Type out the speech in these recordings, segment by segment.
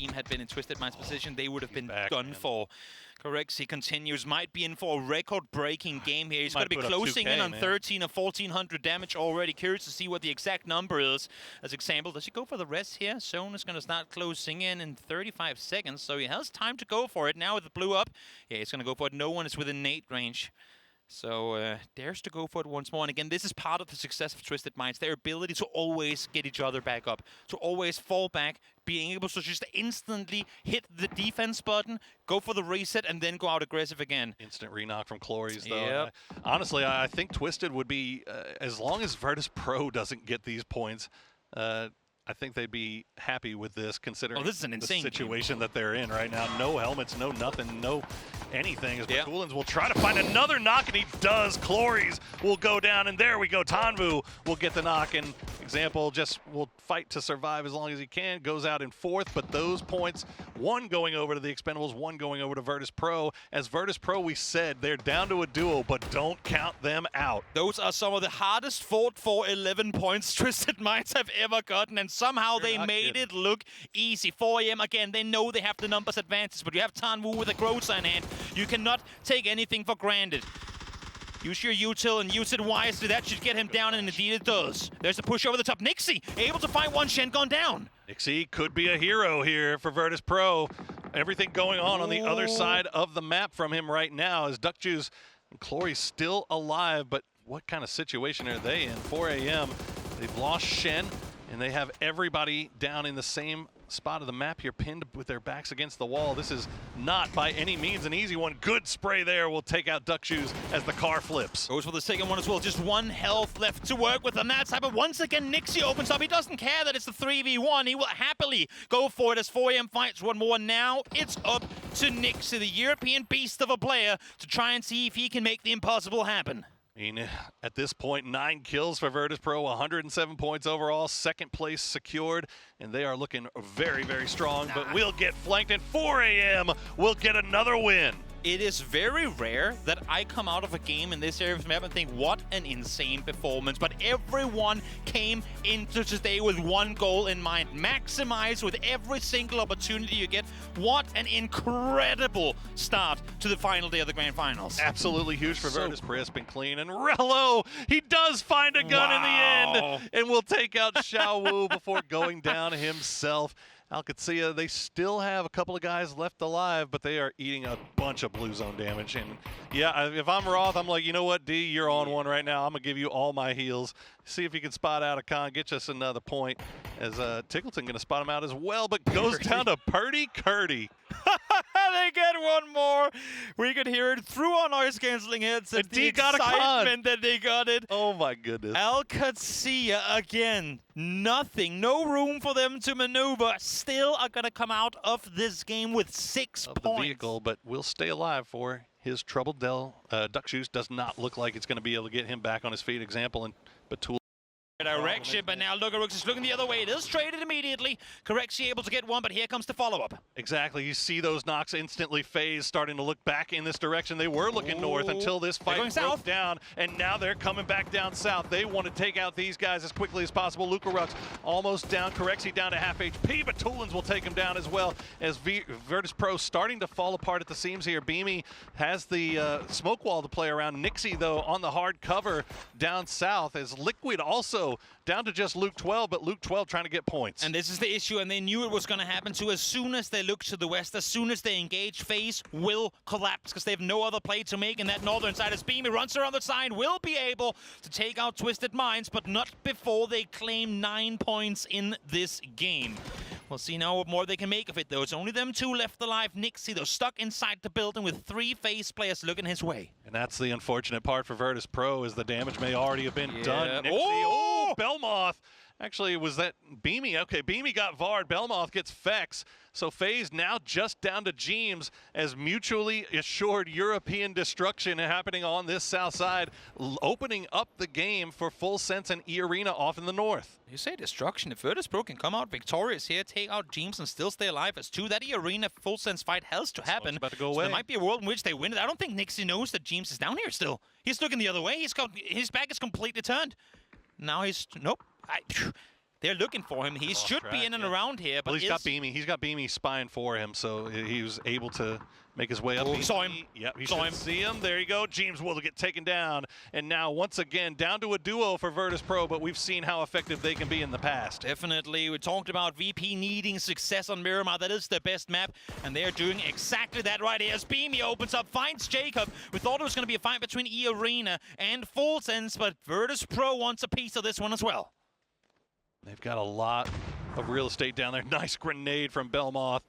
team had been in Twisted Mind's position, they would have been done for. Correct, he continues, might be in for a record-breaking game here. He's going to be closing in on 13 or 1400 damage already. Curious to see what the exact number is. As example, does he go for the rest here? Zone is going to start closing in 35 seconds, so he has time to go for it. Now with the blue up, yeah, he's going to go for it. No one is within nade range. So dares to go for it once more. And again, this is part of the success of Twisted Minds. Their ability to always get each other back up, to always fall back, being able to just instantly hit the defense button, go for the reset, and then go out aggressive again. Instant re-knock from Clories, though. Yep. Honestly, I think Twisted would be, as long as Virtus Pro doesn't get these points, I think they'd be happy with this, considering this is an insane situation that they're in right now. No helmets, no nothing, no anything. As Batulins will try to find another knock, and he does. Clories will go down, and there we go. Tanvu will get the knock, and example just will fight to survive as long as he can. Goes out in fourth, but those points, one going over to the Expendables, one going over to Virtus Pro. As Virtus Pro, we said they're down to a duo, but don't count them out. Those are some of the hardest fought for 11 points Twisted Minds have ever gotten, and somehow they made it look easy. 4 AM, again, they know they have the numbers advantage, but you have Tanvu with a Groza in hand. You cannot take anything for granted. Use your util and use it wisely. That should get him down, and indeed it does. There's the push over the top. Nixie able to find one. Shen gone down. Nixie could be a hero here for Virtus Pro. Everything going on the other side of the map from him right now as Duckjuice and Clory's still alive, but what kind of situation are they in? 4 AM, they've lost Shen, and they have everybody down in the same spot of the map here, pinned with their backs against the wall. This is not by any means an easy one. Good spray there will take out Duckjuice as the car flips. Goes for the second one as well. Just one health left to work with on that side, but once again, Nixie opens up. He doesn't care that it's the 3v1. He will happily go for it as 4 AM fights one more. Now it's up to Nixie, the European beast of a player, to try and see if he can make the impossible happen. I mean, at this point, 9 kills for Virtus Pro, 107 points overall, second place secured, and they are looking very, very strong, but we'll get flanked, and 4 AM will get another win. It is very rare that I come out of a game in this area of the map and think, what an insane performance. But everyone came into today with one goal in mind. Maximize with every single opportunity you get. What an incredible start to the final day of the Grand Finals. Absolutely huge for Virtus. Crisp and clean. And Rello, he does find a gun in the end and will take out Xiaowu before going down himself. Alcacia, they still have a couple of guys left alive, but they are eating a bunch of blue zone damage. And yeah, if I'm Roth, I'm like, you know what, D, you're on one right now. I'm going to give you all my heals. See if you can spot out a con, get us another point. As Tickleton going to spot him out as well, but goes down to Purdy Curdy. They get one more. We could hear it through our noise-canceling headsets. The excitement that they got it. Oh my goodness. Alcacia again. Nothing. No room for them to maneuver. Still are going to come out of this game with 6 points. The vehicle, but will stay alive for his troubled Duckjuice. Does not look like it's going to be able to get him back on his feet. Example, and Batul. Direction, but now Lugarux is looking the other way. It is traded immediately. Correxy able to get one, but here comes the follow-up. Exactly. You see those knocks instantly phase, starting to look back in this direction. They were looking north until this fight broke down, and now they're coming back down south. They want to take out these guys as quickly as possible. Lugarux almost down. Corexy down to half HP, but Tulins will take him down as well as Virtus Pro starting to fall apart at the seams here. Beamy has the smoke wall to play around. Nixie, though, on the hard cover down south, as Liquid also down to just Luke 12, but Luke 12 trying to get points. And this is the issue, and they knew it was going to happen too. As soon as they look to the west, as soon as they engage, FaZe will collapse because they have no other play to make in that northern side. As Beamy runs around the side, will be able to take out Twisted Minds, but not before they claim 9 points in this game. We'll see now what more they can make of it, though. It's only them 2 left alive. Nixie, though, stuck inside the building with 3 FaZe players looking his way. And that's the unfortunate part for Virtus Pro, is the damage may already have been done. Nixie, Belmoth. Actually, was that Beamy? Okay, Beamy got Vard. Belmoth gets Fex. So FaZe now just down to Jeems as mutually assured European destruction happening on this south side, opening up the game for Full Sense and E-Arena off in the north. You say destruction. If Virtus Pro can come out victorious here, take out Jeems and still stay alive as 2, that E-Arena Full Sense fight has to happen. About to go away. So there might be a world in which they win it. I don't think Nixie knows that Jeems is down here still. He's looking the other way. His back is completely turned. Now he's... Nope. They're looking for him. He should be in and around here. But well, he's got Beamy. He's got Beamy spying for him, so he was able to make his way up. Oh, saw him. Yep, he should see him. There you go. James will get taken down. And now, once again, down to a duo for Virtus Pro, but we've seen how effective they can be in the past. Definitely. We talked about VP needing success on Miramar. That is their best map, and they're doing exactly that right here. As Beamy opens up, finds Jacob. We thought it was going to be a fight between E-Arena and Full Sense, but Virtus Pro wants a piece of this one as well. They've got a lot of real estate down there. Nice grenade from Belmoth.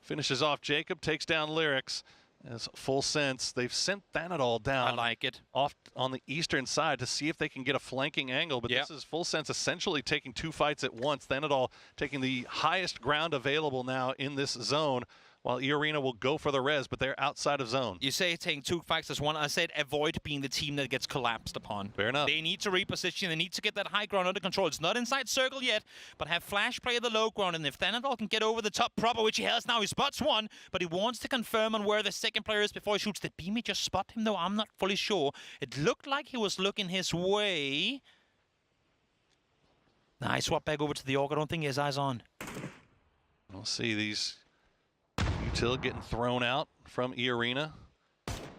Finishes off Jacob, takes down Lyrics. As Full Sense, they've sent Thanadol down. I like it. Off on the eastern side to see if they can get a flanking angle. But this is Full Sense essentially taking 2 fights at once. Thanadol taking the highest ground available now in this zone, while E-Arena will go for the res, but they're outside of zone. You say taking 2 fights as one. I said avoid being the team that gets collapsed upon. Fair enough. They need to reposition. They need to get that high ground under control. It's not inside circle yet, but have Flash play the low ground. And if Thanadol can get over the top proper, which he has now, he spots one, but he wants to confirm on where the second player is before he shoots. Did Beamy just spot him, though? I'm not fully sure. It looked like he was looking his way. Nice swap back over to the Orc. I don't think he has eyes on. We'll see these Util getting thrown out from E-Arena.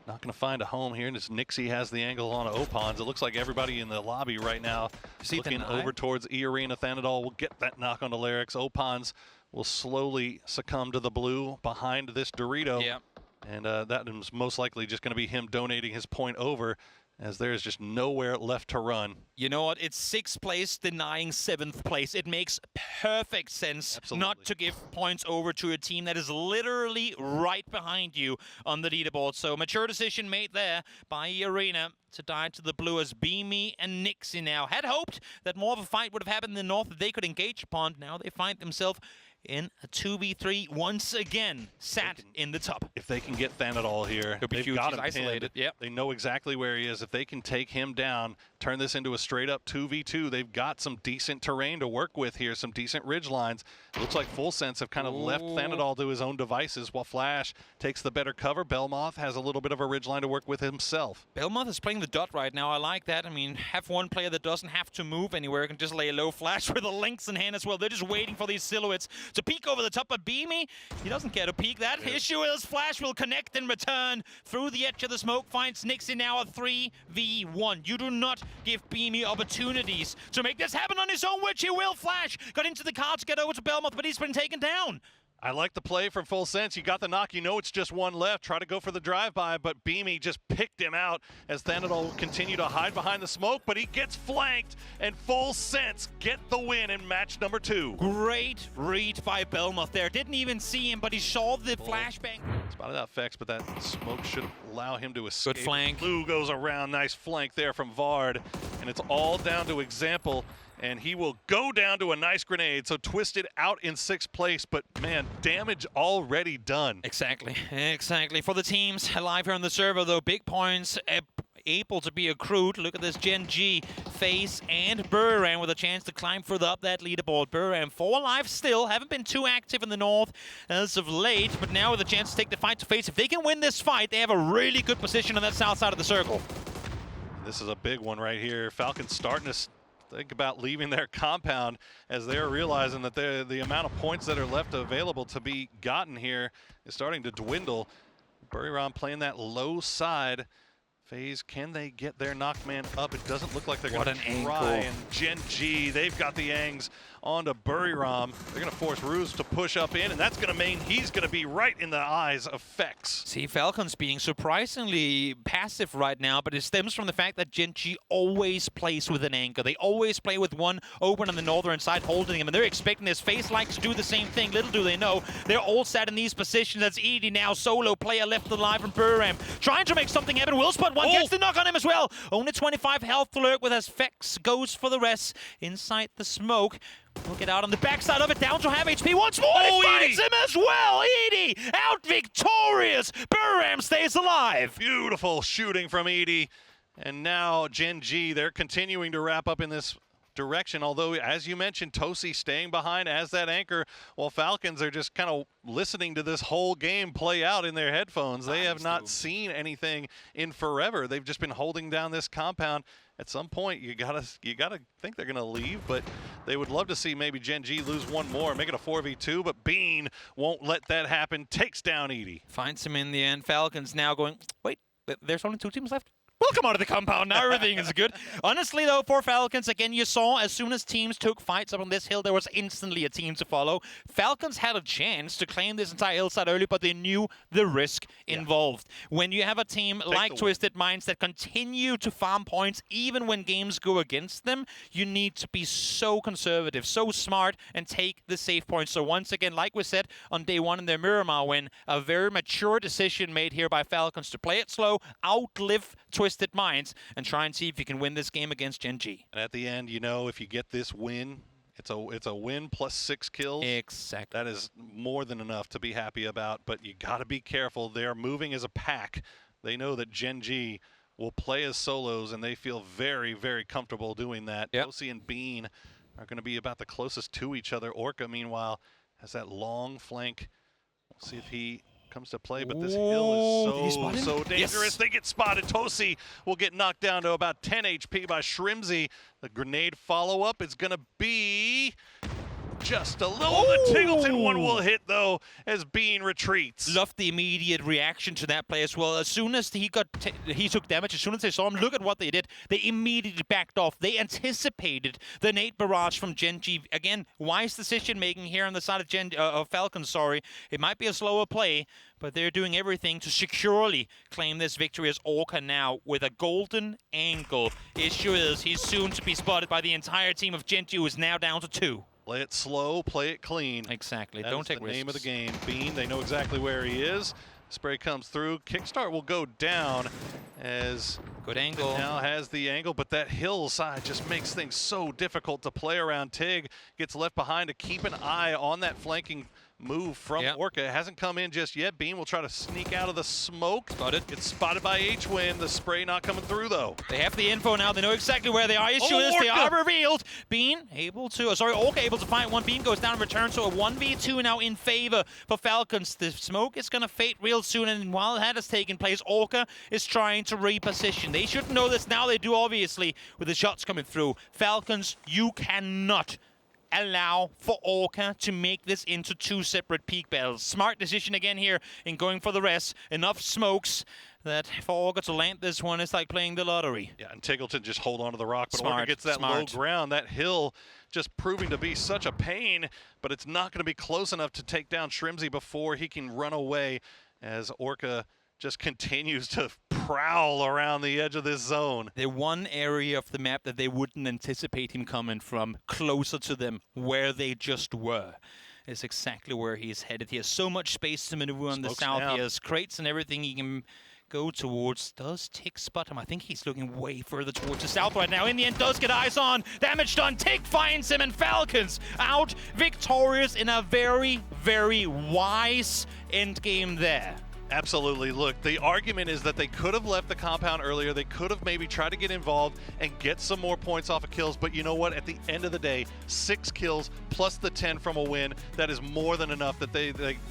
Not going to find a home here. Just Nixie has the angle on Opons. It looks like everybody in the lobby right now looking over towards E-Arena. Thanadol will get that knock onto Lyrics. Opons will slowly succumb to the blue behind this Dorito. Yeah. And that is most likely just going to be him donating his point over, as there's just nowhere left to run. You know what? It's 6th place denying 7th place. It makes perfect sense not to give points over to a team that is literally right behind you on the leaderboard. So mature decision made there by E-Arena to die to the blue, as Beamy and Nixie now had hoped that more of a fight would have happened in the north that they could engage upon. Now they find themselves in a 2v3 once again, sat in the top. If they can get Thanadol here, they've got him isolated. Yep. They know exactly where he is. If they can take him down, turn this into a straight-up 2v2, they've got some decent terrain to work with here, some decent ridge lines. It looks like Full Sense have kind of left Thanadol to his own devices, while Flash takes the better cover. Belmoth has a little bit of a ridge line to work with himself. Belmoth is playing the dot right now. I like that. I mean, have one player that doesn't have to move anywhere, can just lay a low Flash with a Lynx in hand as well. They're just waiting for these silhouettes to peek over the top, but Beamy, he doesn't care to peek. That issue is Flash will connect and return through the edge of the smoke, finds Nixie now a 3v1. You do not give Beamy opportunities to make this happen on his own, which he will. Flash got into the car to get over to Belmoth, but he's been taken down. I like the play from Full Sense. You got the knock. You know it's just one left. Try to go for the drive-by, but Beamy just picked him out as Thanadol will continue to hide behind the smoke, but he gets flanked, and Full Sense get the win in match number 2. Great read by Belmoth there. Didn't even see him, but he saw the flashbang. Spotted out Fex, but that smoke should allow him to escape. Good flank. Blue goes around. Nice flank there from Vard, and it's all down to Example. And he will go down to a nice grenade. So Twisted out in 6th place, but man, damage already done. Exactly. For the teams alive here on the server, though, big points able to be accrued. Look at this Gen.G, Face, and Buran with a chance to climb further up that leaderboard. Buran 4 alive still, haven't been too active in the north as of late, but now with a chance to take the fight to Face. If they can win this fight, they have a really good position on that south side of the circle. This is a big one right here. Falcons starting to think about leaving their compound, as they're realizing that the amount of points that are left available to be gotten here is starting to dwindle. Buriram playing that low side. FaZe, can they get their knockman up? It doesn't look like they're going to try. And Gen.G, they've got the Angs onto Buriram. They're going to force Ruse to push up in, and that's going to mean he's going to be right in the eyes of Fex. See, Falcons being surprisingly passive right now, but it stems from the fact that Gen.G always plays with an anchor. They always play with one open on the northern side, holding him, and they're expecting this. FaZe likes to do the same thing. Little do they know, they're all sat in these positions. That's Edie now, solo player left alive from Buriram, trying to make something happen. Will spot one, gets the knock on him as well. Only 25 health to lurk with as Fex goes for the rest inside the smoke. We'll get out on the backside of it, down to half HP once more. He finds him as well. Edie out victorious. Buriram stays alive. Beautiful shooting from Edie. And now Gen.G, they're continuing to wrap up in this direction. Although, as you mentioned, Tosi staying behind as that anchor, while Falcons are just kind of listening to this whole game play out in their headphones. They have not seen anything in forever. They've just been holding down this compound. At some point, you gotta think they're gonna leave, but they would love to see maybe Gen.G lose one more, make it a 4v2, but Bean won't let that happen, takes down Edie. Finds him in the end. Falcons now going, wait, there's only 2 teams left? We'll come out of the compound now. Everything is good. Honestly, though, for Falcons, again, you saw as soon as teams took fights up on this hill, there was instantly a team to follow. Falcons had a chance to claim this entire hillside early, but they knew the risk involved. When you have a team like Twisted Minds that continue to farm points, even when games go against them, you need to be so conservative, so smart, and take the safe points. So once again, like we said on day 1 in their Miramar win, a very mature decision made here by Falcons to play it slow, outlive Twisted Minds, and try and see if you can win this game against Gen.G. And at the end, you know, if you get this win, it's a win plus 6 kills. Exactly. That is more than enough to be happy about, but you got to be careful. They're moving as a pack. They know that Gen.G will play as solos, and they feel very, very comfortable doing that. Tosi and Bean are going to be about the closest to each other. Orca, meanwhile, has that long flank. We'll see if he comes to play, but this hill is so dangerous. Yes. They get spotted. Tosi will get knocked down to about 10 HP by Shrimzy. The grenade follow-up is going to be just a little. The Tingleton one will hit, though, as Bean retreats. Loved the immediate reaction to that play as well. As soon as he took damage, as soon as they saw him, look at what they did. They immediately backed off. They anticipated the nade barrage from Gen.G. Again, wise decision-making here on the side of Falcons, sorry. It might be a slower play, but they're doing everything to securely claim this victory as Orca now with a golden angle. Issue is he's soon to be spotted by the entire team of Gen.G, who is now down to 2. Play it slow, play it clean. Exactly. Don't take risks. The name of the game. Bean, they know exactly where he is. Spray comes through. Kickstart will go down as good angle. Now has the angle, but that hillside just makes things so difficult to play around. Tig gets left behind to keep an eye on that flanking move from Orca. It hasn't come in just yet. Bean will try to sneak out of the smoke. Spotted. Gets spotted by H-Win. The spray not coming through, though. They have the info now. They know exactly where they are. Issue is they are revealed. Bean able to, Orca able to find one. Bean goes down and returns, so a 1v2 now in favor for Falcons. The smoke is going to fade real soon, and while that has taken place, Orca is trying to reposition. They should know this now. They do, obviously, with the shots coming through. Falcons, you cannot allow for Orca to make this into 2 separate peak battles. Smart decision again here in going for the rest. Enough smokes that for Orca to land this one is like playing the lottery. Yeah, and Tingleton just hold on to the rock, but Orca gets that low ground. That hill just proving to be such a pain, but it's not going to be close enough to take down Shrimzy before he can run away as Orca just continues to prowl around the edge of this zone. The one area of the map that they wouldn't anticipate him coming from, closer to them, where they just were, is exactly where he's headed. He has so much space to maneuver on the south. He has crates and everything he can go towards. Does Tig spot him? I think he's looking way further towards the south right now. In the end, does get eyes on. Damage done. Tig finds him, and Falcons out victorious in a very, very wise endgame there. Absolutely. Look, the argument is that they could have left the compound earlier. They could have maybe tried to get involved and get some more points off of kills. But you know what? At the end of the day, 6 kills plus the 10 from a win, that is more than enough.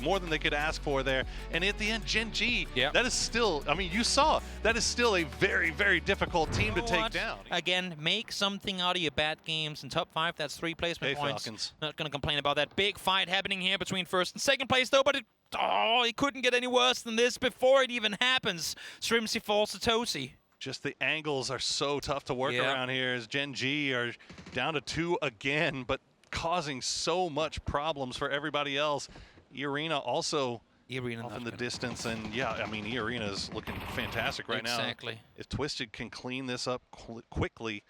More than they could ask for there. And at the end, Gen.G, that is still, I mean, you saw, that is still a very, very difficult team to take down. Again, make something out of your bad games. In top 5, that's 3 placement points. Falcons. Not going to complain about that. Big fight happening here between first and second place, though, but it couldn't get any worse than this before it even happens. Shrimzy falls to Tosi. Just the angles are so tough to work around here as Gen.G are down to 2 again, but causing so much problems for everybody else. Irina also off in the distance, and yeah, I mean, Irina's looking fantastic right now. Exactly. If Twisted can clean this up quickly,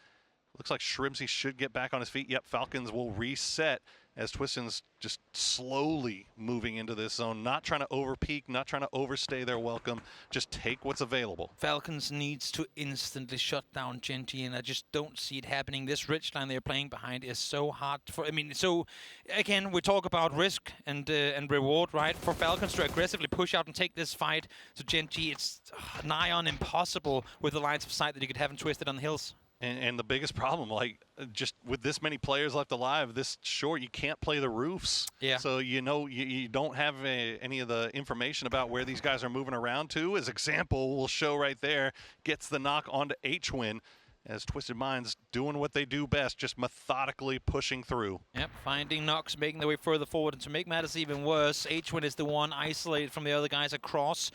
looks like Shrimzy should get back on his feet. Yep, Falcons will reset as Twisted's just slowly moving into this zone, not trying to overpeak, not trying to overstay their welcome, just take what's available. Falcons needs to instantly shut down Gen.G, and I just don't see it happening. This ridgeline they're playing behind is so hard for, I mean, so again, we talk about risk and reward, right? For Falcons to aggressively push out and take this fight to Gen.G, it's nigh on impossible with the lines of sight that you could have in Twisted on the hills. And the biggest problem, like, just with this many players left alive, this short, you can't play the roofs. Yeah. So, you know, you don't have any of the information about where these guys are moving around to. As example, we'll show right there, gets the knock onto H-Win, as Twisted Minds doing what they do best, just methodically pushing through. Yep, finding knocks, making their way further forward. And to make matters even worse, H-Win is the one isolated from the other guys across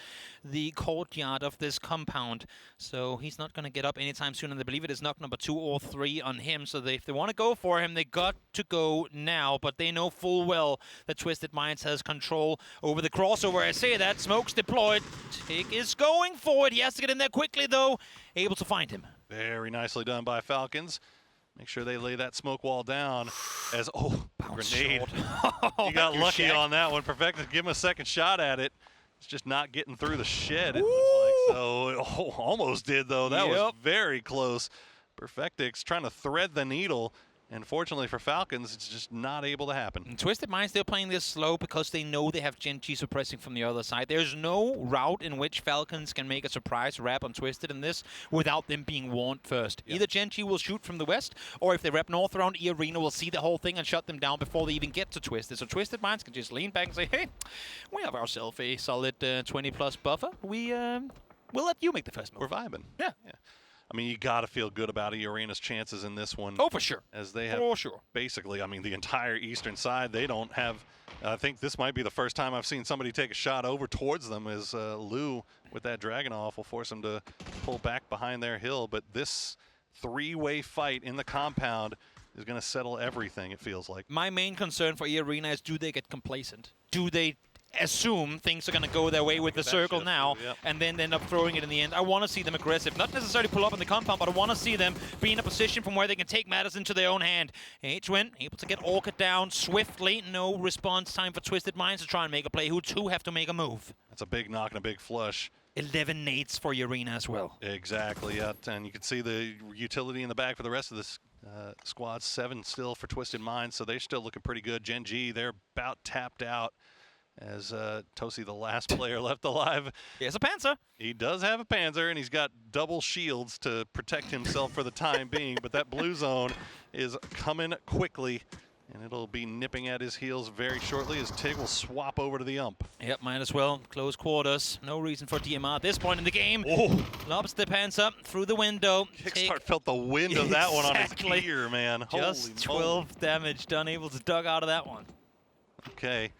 the courtyard of this compound. So he's not going to get up anytime soon, and I believe it is knock number 2 or 3 on him. So if they want to go for him, they got to go now. But they know full well that Twisted Minds has control over the crossover. I say that, smoke's deployed. Tig is going for it. He has to get in there quickly, though. Able to find him. Very nicely done by Falcons. Make sure they lay that smoke wall down as, grenade. You got lucky on that one. Perfectix, give him a second shot at it. It's just not getting through the shed, it looks like. So, almost did, though. That was very close. Perfectix trying to thread the needle. And fortunately for Falcons, it's just not able to happen. And Twisted Minds, they're playing this slow because they know they have Gen.G suppressing from the other side. There's no route in which Falcons can make a surprise rap on Twisted in this without them being warned first. Either Gen.G will shoot from the west, or if they rep north around E Arena, will see the whole thing and shut them down before they even get to Twisted. So Twisted Minds can just lean back and say, hey, we have ourselves a solid 20-plus buffer. We'll let you make the first move. We're vibing. Yeah. I mean, you got to feel good about E Arena's chances in this one. Oh, for sure. As they have basically, I mean, the entire eastern side, they don't have, I think this might be the first time I've seen somebody take a shot over towards them, as Lou, with that Dragunov, will force them to pull back behind their hill. But this three-way fight in the compound is going to settle everything, it feels like. My main concern for E Arena is, do they get complacent? Do they assume things are going to go their way with the circle now, and then end up throwing it in the end? I want to see them aggressive. Not necessarily pull up in the compound, but I want to see them be in a position from where they can take matters into their own hand. H-Win able to get Orchid down swiftly. No response time for Twisted Minds to try and make a play. Who two have to make a move. That's a big knock and a big flush. 11 nades for Arena as well. Exactly, yeah. And you can see the utility in the back for the rest of this squad. 7 still for Twisted Minds, so they're still looking pretty good. Gen.G, they're about tapped out. As Tosi, the last player left alive. He has a Panzer. He does have a Panzer, and he's got double shields to protect himself for the time being. But that blue zone is coming quickly, and it'll be nipping at his heels very shortly as Tig will swap over to the ump. Yep, might as well. Close quarters. No reason for DMR at this point in the game. Lobs the Panzer through the window. Kickstart felt the wind of that one on his ear, man. Just 12 damage done, able to dug out of that one. Okay.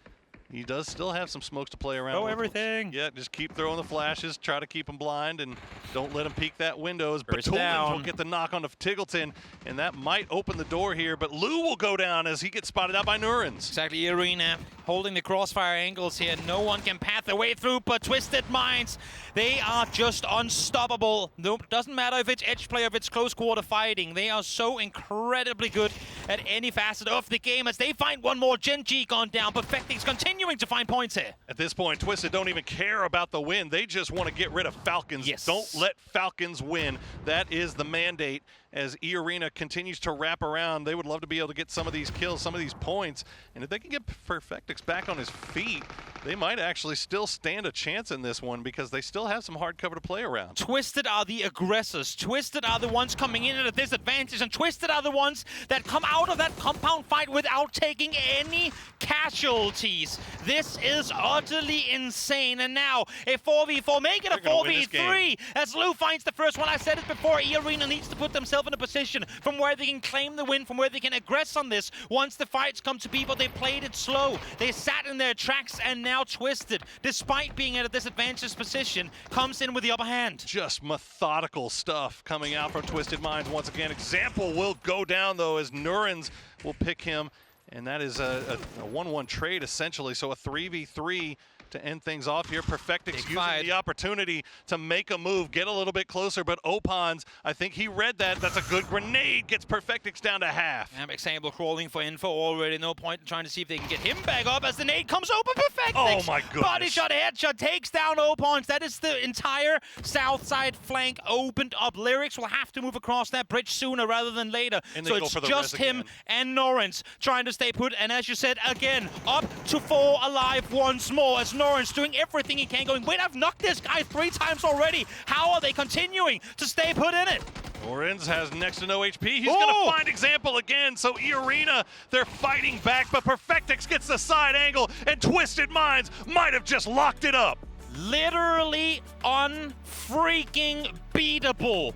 He does still have some smokes to play around with. Everything. Yeah, just keep throwing the flashes. Try to keep him blind and don't let him peek that window. But Tulins will get the knock onto Tiggleton, and that might open the door here. But Lou will go down as he gets spotted out by Nurens. Exactly, Arena holding the crossfire angles here. No one can path their way through, but Twisted Minds, they are just unstoppable. Nope, doesn't matter if it's edge play or if it's close quarter fighting. They are so incredibly good at any facet of the game as they find one more. Gen.G gone down, but Perfectix continuing to find points here. At this point, Twisted don't even care about the win. They just want to get rid of Falcons. Yes. Don't let Falcons win. That is the mandate. As E Arena continues to wrap around, they would love to be able to get some of these kills, some of these points. And if they can get Perfectix back on his feet, they might actually still stand a chance in this one because they still have some hard cover to play around. Twisted are the aggressors. Twisted are the ones coming in at a disadvantage, and Twisted are the ones that come out of that compound fight without taking any casualties. This is utterly insane. And now a 4v4, make it a 4v3 as Lou finds the first one. I said it before, E Arena needs to put themselves in a position from where they can claim the win, from where they can aggress on this once the fights come to be, but they played it slow. They sat in their tracks, and now Twisted, despite being at a disadvantaged position, comes in with the upper hand. Just methodical stuff coming out from Twisted Minds once again. Example will go down, though, as Nurens will pick him, and that is a 1-1 trade, essentially, so a 3v3 to end things off here. Perfectix using the opportunity to make a move, get a little bit closer, but Opons, I think he read that. That's a good grenade, gets Perfectix down to half. And Example crawling for info already. No point in trying to see if they can get him back up as the nade comes open. Perfectix! Oh my goodness. Body shot, headshot, takes down Opons. That is the entire south side flank opened up. Lyrics will have to move across that bridge sooner rather than later. And so it's just him and Nurens trying to stay put. And as you said, again, up to 4 alive once more as Nurens doing everything he can, going, wait, I've knocked this guy 3 times already. How are they continuing to stay put in it? Lorenz has next to no HP. He's going to find example again. So E-Arena, they're fighting back, but Perfectix gets the side angle, and Twisted Minds might have just locked it up. Literally unfreaking beatable.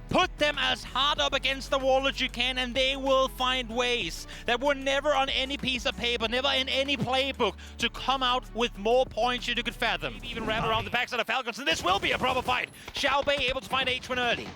Put them as hard up against the wall as you can, and they will find ways that were never on any piece of paper, never in any playbook, to come out with more points than you could fathom. Maybe even wrap around the backside of Falcons, and this will be a proper fight. Xiaobei able to find H1 early.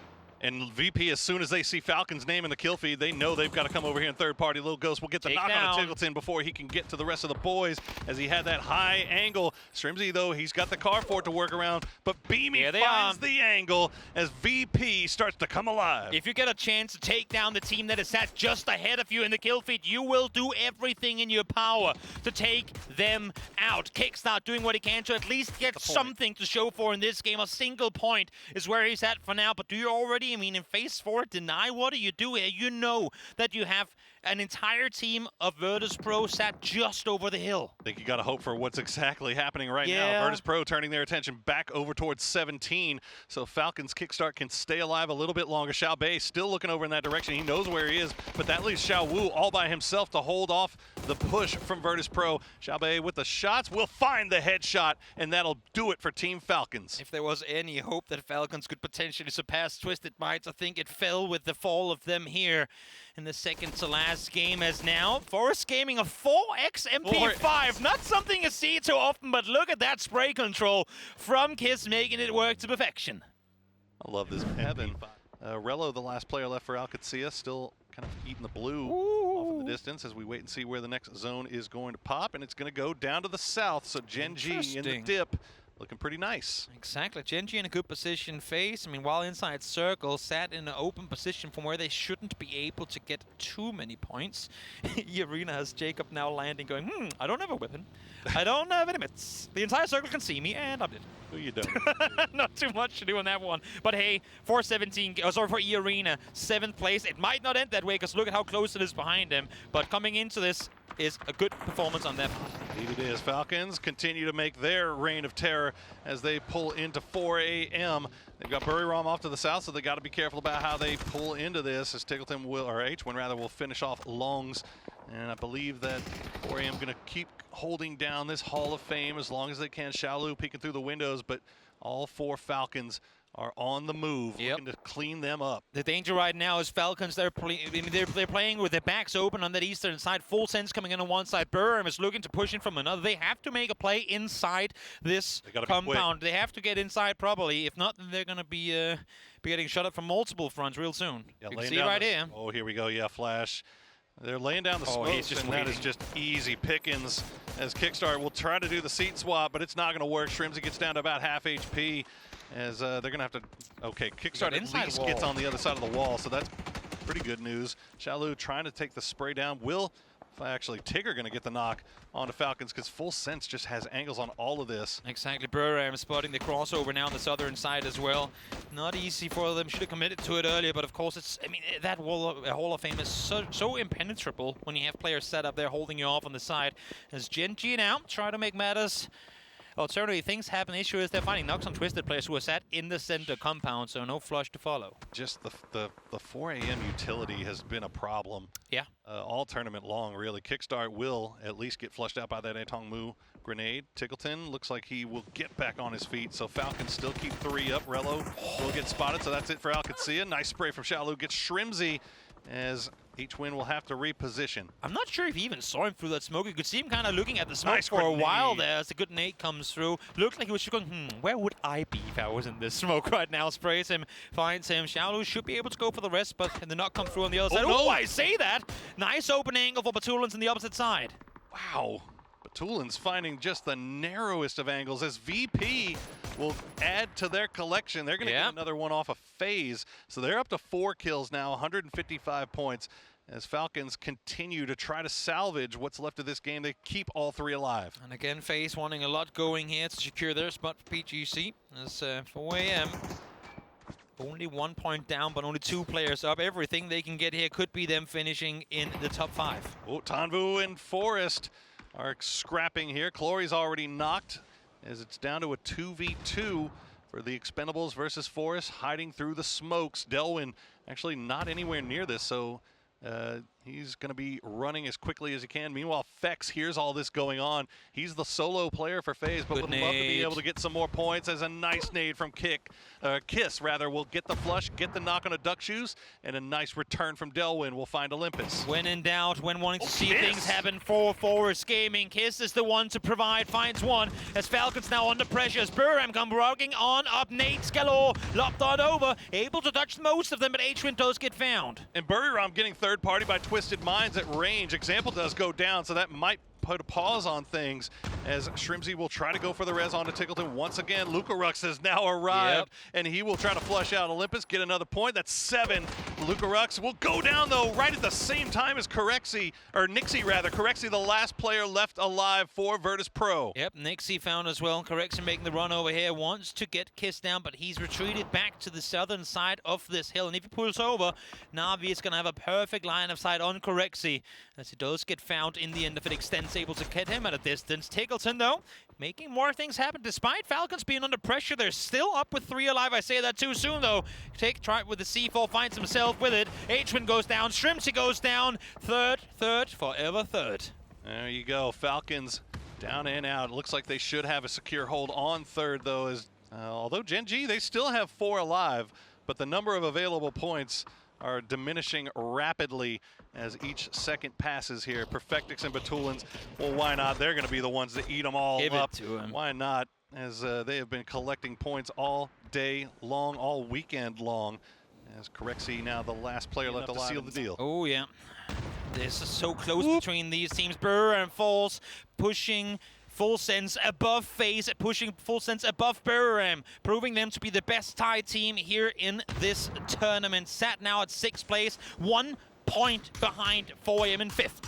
And VP, as soon as they see Falcon's name in the kill feed, they know they've got to come over here in third party. Little Ghost will get the knock on Tiggleton before he can get to the rest of the boys, as he had that high angle. Strimzy, though, he's got the car for it to work around, but Beamy finds the angle as VP starts to come alive. If you get a chance to take down the team that is sat just ahead of you in the kill feed, you will do everything in your power to take them out. Kickstart doing what he can to at least get something to show for in this game. A single point is where he's at for now, but do you already, I mean, in phase 4, deny? What do you do here? You know that you have an entire team of Virtus Pro sat just over the hill. I think you got to hope for what's exactly happening right now. Virtus Pro turning their attention back over towards 17, so Falcons Kickstart can stay alive a little bit longer. Xiaobei still looking over in that direction. He knows where he is, but that leaves Xiao Wu all by himself to hold off the push from Virtus Pro. Xiaobei with the shots will find the headshot, and that'll do it for Team Falcons. If there was any hope that Falcons could potentially surpass Twisted Minds, I think it fell with the fall of them here in the second to last game, as now Forest Gaming a 4x MP5. Not something you see too often, but look at that spray control from Kiss, making it work to perfection. I love this Heaven. Rello, the last player left for Alcacia, still kind of eating the blue off in the distance as we wait and see where the next zone is going to pop, and it's going to go down to the south. So Gen.G in the dip, looking pretty nice. Exactly. Gen.G in a good position. Phase, I mean, while inside circle, sat in an open position from where they shouldn't be able to get too many points. E-Arena has Jacob now landing, going, I don't have a weapon. I don't have any mitts. The entire circle can see me, and I'm dead. Who you don't? Not too much to do on that one. But hey, for E-Arena, 7th place. It might not end that way, because look at how close it is behind them. But coming into this is a good performance on their part. Indeed it is. Falcons continue to make their reign of terror as they pull into 4 a.m. They've got Buriram off to the south, so they got to be careful about how they pull into this, as Tiggleton will, or H1 rather, will finish off Longs. And I believe that 4 a.m. going to keep holding down this Hall of Fame as long as they can. Xiaolu peeking through the windows, but all 4 Falcons are on the move, looking to clean them up. The danger right now is Falcons. They're playing with their backs open on that eastern side. Full Sense coming in on one side. Buriram is looking to push in from another. They have to make a play inside this compound. They have to get inside properly. If not, then they're going to be getting shut up from multiple fronts real soon. Yeah, you can see right here. Oh, here we go. Yeah, Flash. They're laying down the smokes, and that is just easy pickings as Kickstart will try to do the seat swap, but it's not going to work. Shrimsy gets down to about half HP as they're going to have to... Okay, Kickstart at least gets on the other side of the wall, so that's pretty good news. Xiaolu trying to take the spray down. Actually, Tigger going to get the knock onto Falcons because Full Sense just has angles on all of this. Exactly. Buriram spotting the crossover now on the southern side as well. Not easy for them. Should have committed to it earlier, but of course it's, I mean, that Hall of Fame is so impenetrable when you have players set up there holding you off on the side. As Gen.G now try to make matters. Alternatively, things happen. The issue is they're finding knocks on Twisted players who are sat in the center compound, so no flush to follow. Just the 4 a.m. utility has been a problem. Yeah. All tournament long, really. Kickstart will at least get flushed out by that Atong Mu grenade. Tiggleton looks like he will get back on his feet, so Falcons still keep 3 up. Rello will get spotted, so that's it for Alcacia. Nice spray from Xiaolu. Gets Shrimsy as H-Win will have to reposition. I'm not sure if he even saw him through that smoke. You could see him kind of looking at the smoke for a while there as the good nade comes through. Looked like he was going, where would I be if I was in this smoke right now? Sprays him, finds him. Xiaolu should be able to go for the rest, but did not come through on the other side. Oh, I say that! Nice open angle for Batulans on the opposite side. Wow. Batulans finding just the narrowest of angles as VP will add to their collection. They're going to get another one off a phase. So they're up to 4 kills now, 155 points. As Falcons continue to try to salvage what's left of this game, they keep all 3 alive. And again, FaZe wanting a lot going here to secure their spot for PGC. As 4 a.m. only 1 point down, but only 2 players up. Everything they can get here could be them finishing in the top 5. Oh, Tanvu and Forest are scrapping here. Clory's already knocked as it's down to a 2v2. for the Expendables versus Forest, hiding through the smokes. Delwyn actually not anywhere near this, so he's going to be running as quickly as he can. Meanwhile, Fex hears all this going on. He's the solo player for FaZe, but would love to be able to get some more points as a nice nade from Kiss will get the flush, get the knock on a duck shoes, and a nice return from Delwyn will find Olympus. When in doubt, when wanting to see things happen for Forest Gaming, Kiss is the one to provide, finds one, as Falcons now under pressure, as Burham come rocking on up, nades galore, lopped on over, able to touch most of them, but attrition does get found. And Buriram getting third party by Twisted Minds at range. Example does go down, so that might put a pause on things as Shrimzy will try to go for the res onto Tickleton. Once again, Lucarux has now arrived, and he will try to flush out Olympus, get another point. That's 7. Lucarux will go down, though, right at the same time as Nixie, the last player left alive for Virtus Pro. Yep, Nixie found as well. Corexy making the run over here, wants to get Kiss down, but he's retreated back to the southern side of this hill. And if he pulls over, Na'Vi is going to have a perfect line of sight on Corexy, as he does get found in the end if it extends, able to get him at a distance. Tickleton, though, making more things happen. Despite Falcons being under pressure, they're still up with 3 alive. I say that too soon, though. Try it with the C4, finds himself with it. Attrition goes down, Shrimzy goes down. Third, forever third. There you go. Falcons down and out. It looks like they should have a secure hold on third, though, as although Gen.G, they still have 4 alive, but the number of available points are diminishing rapidly as each second passes here. Perfectix and Batulins, well, why not? They're going to be the ones that eat them all up. Why not? As they have been collecting points all day long, all weekend long. As Corexy now the last player left to seal the deal. Oh, yeah. This is so close between these teams. Burr and Falls pushing Full Sense above FaZe, pushing Full Sense above Burham, proving them to be the best tie team here in this tournament. Sat now at 6th place, 1 point behind 4AM in 5th.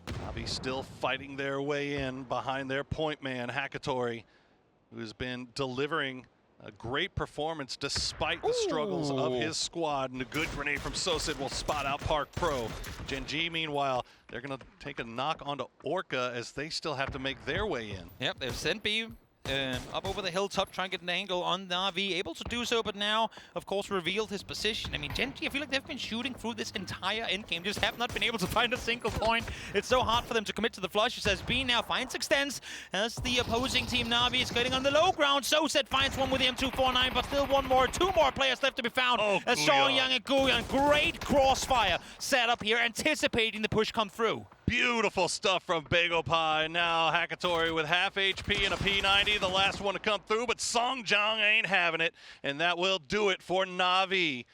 Na'Vi still fighting their way in behind their point man, Hakatori, who's been delivering a great performance despite the struggles of his squad. And a good grenade from Sosid will spot out Park Pro. Gen.G, meanwhile, they're going to take a knock onto Orca as they still have to make their way in. Yep, they've sent B up over the hilltop, trying to get an angle on Na'Vi. Able to do so, but now, of course, revealed his position. I mean, Gen.G, I feel like they've been shooting through this entire endgame, just have not been able to find a single point. It's so hard for them to commit to the flush. It says B now finds extends as the opposing team Na'Vi is getting on the low ground. Soset finds one with the M249, but still 2 more players left to be found. As Song-Young and Guyan, great crossfire set up here, anticipating the push come through. Beautiful stuff from Bagel Pie. Now Hakatori with half HP and a P90, the last one to come through, but Song-Young ain't having it, and that will do it for Na'Vi.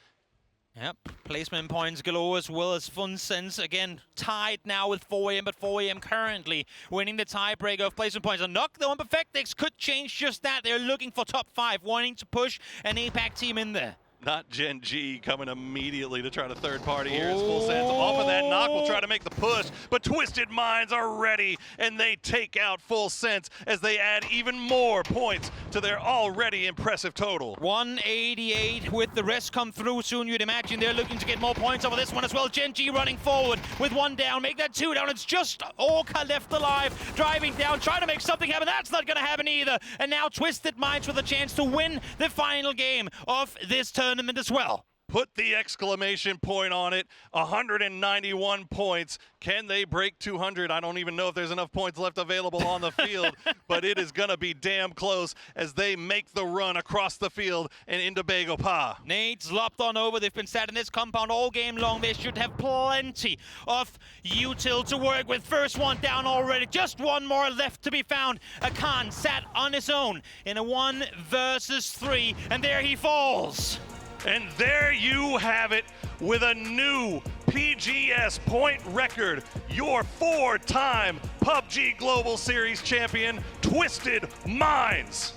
Yep, placement points galore as well as Fun Sense. Again, tied now with 4AM, but 4AM currently winning the tiebreaker of placement points. A knock though on Perfectix could change just that. They're looking for top 5, wanting to push an APAC team in there. Not Gen.G coming immediately to try to third party here. As Full Sense off of that knock will try to make the push, but Twisted Minds are ready, and they take out Full Sense as they add even more points to their already impressive total. 188 with the rest come through soon. You'd imagine they're looking to get more points over this one as well. Gen.G running forward with 1 down, make that 2 down. It's just Orca left alive, driving down, trying to make something happen. That's not going to happen either. And now Twisted Minds with a chance to win the final game of this tournament as well. Put the exclamation point on it. 191 points. Can they break 200? I don't even know if there's enough points left available on the field, but it is going to be damn close as they make the run across the field and into Bagel Pa. Nades lopped on over. They've been sat in this compound all game long. They should have plenty of util to work with. First one down already. Just 1 more left to be found. Akan sat on his own in a 1 versus 3, and there he falls. And there you have it, with a new PGS point record, your 4-time PUBG Global Series champion, Twisted Minds.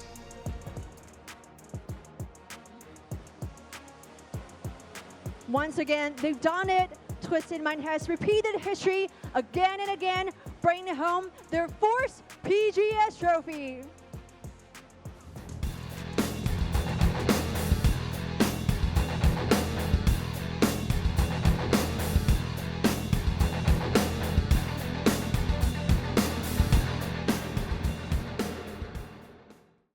Once again, they've done it. Twisted Mind has repeated history again and again, bringing home their 4th PGS trophy.